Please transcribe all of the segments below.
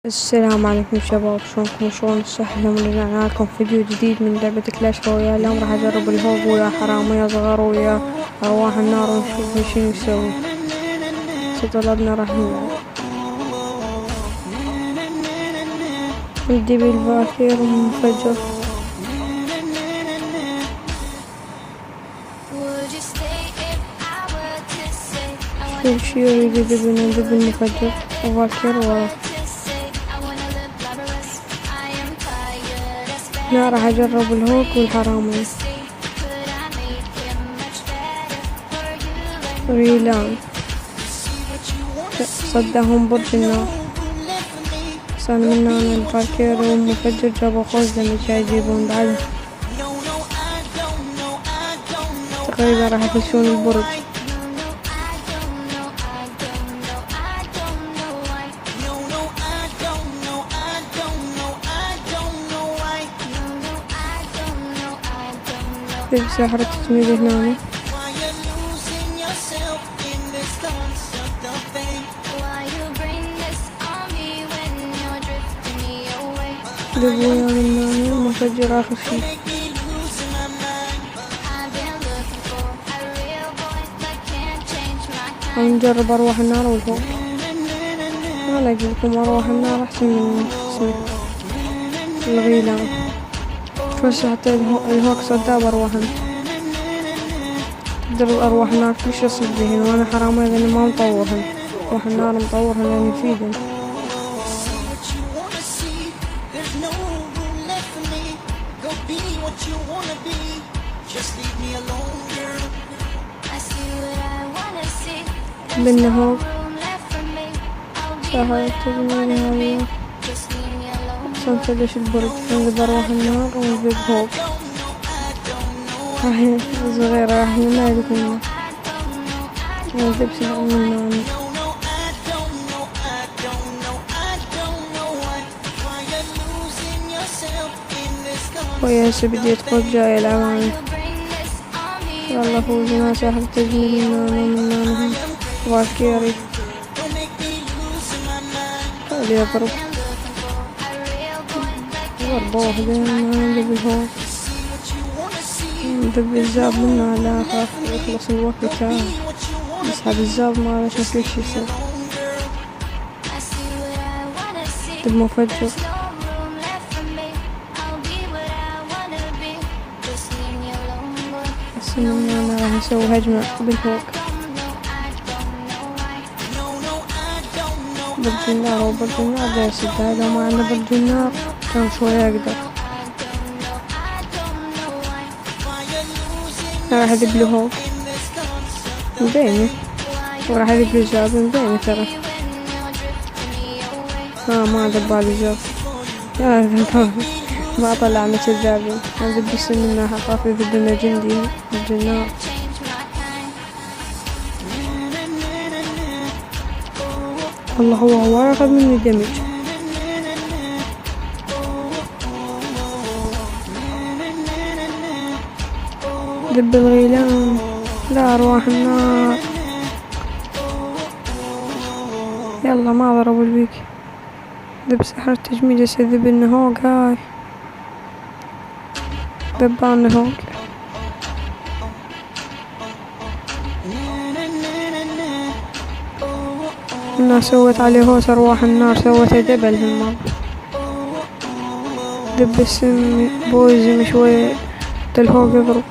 السلام عليكم شباب، شلونكم شلون الصحة؟ اليوم رجعنا لكم فيديو جديد من لعبة كلاش رويال. اليوم راح اجرب الهوب ويا حرام ويا صغار ويا ارواح النار ونشوف شنو يسوي. طلبنا راح نلعب. ندي بالباكير ومنفجر. كل شي يريد يدب المفجر وباكير ورا. لا راح اجرب الهوك والحرامي. ريلان صدهم برج النار. صار منا انا الباكير والمفجر جابوا خوز لما جاي يجيبون بعد. تقريبا راح يفشون البرج. ساحرة تتميل هنا. دبويا من مفجر آخر شي. نجرب أرواح النار والهوك. ما لاقي لكم أرواح النار أحسن من اسمه الغيلان. بس حتى الهوك صدق بأرواحهم. تقدر أرواح النار كل شي يصير بيهن، وأنا حرامي لأني ما مطورهن. أرواح النار مطورهن لأن يفيدن. بالنهوك سهرت تبني هاي سنفدش البرج. نجيب أرواح النار ونجيب هوك. راح صغيرة راح نمالك منه. نجيب سبع منه. ويا هسه بدي ادخل جاي العواني. والله فوزنا ساحب تجميل منانا واكيري. خلي يضرب ضربة واحدة. ما ندب الهوك ندب الزاب منه. لا خاف يخلص الوقت تاعه. يسحب الزاب ما على شكل شي يصير. دب مفجر. أنا راح أسوي هجمة بالهوك. برج النار وبرج النار دا يسد. هذا ما عنده برج النار كان شوية أقدر. راح أدب له هوك مبيني، وراح أدب له جاب مبيني ترى. ما دبالي جاب. ما طلع مثل جابي. أنا بس منها خافي في الدنيا جندي الجنار. والله هو أخذ مني دمج. دب الغيلان. لا أرواح النار. يلا ما ضربوا البيك. دب سحر التجميل يسذب النهوك. هاي دبان الهوك. الناس سوت عليه هوس. أرواح النار سوت دبل هالمرة. دب السم بوزم شوي. الهوك يضرب.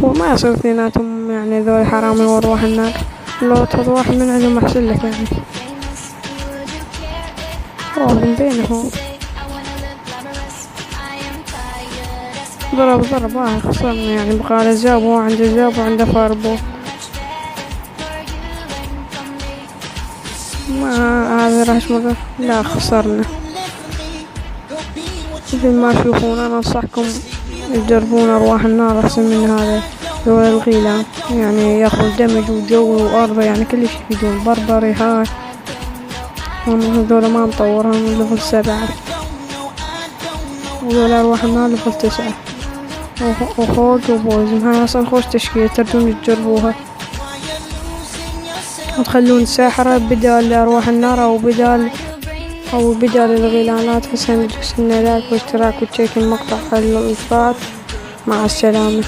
هو ما يصير اثنيناتهم يعني ذول حرامي وأرواح النار. لو تروح من عندهم أحسن لك يعني. من بينهم ضرب خسرنا يعني. بقى له زاب وعنده زاب وعنده فاربو. ما هذا راح مرة. لا خسرنا. مثل ما تشوفون أنا أنصحكم تجربون أرواح النار أحسن من هذا ذول الغيلان. يعني ياخذ دمج وجو وأرض يعني كل شي يفيدون. بربري هاي هذول ما مطورهم ليفل 7. وذول أرواح النار ليفل 9. وخوج وبوزن. هاي أصلا خوش تشكيلة تردون تجربوها. وتخلون ساحرة بدال أرواح النار أو بدال الغيلانات. هسه ندوس إنه لايك واشتراك وتشيك المقطع على الفات. مع السلامة.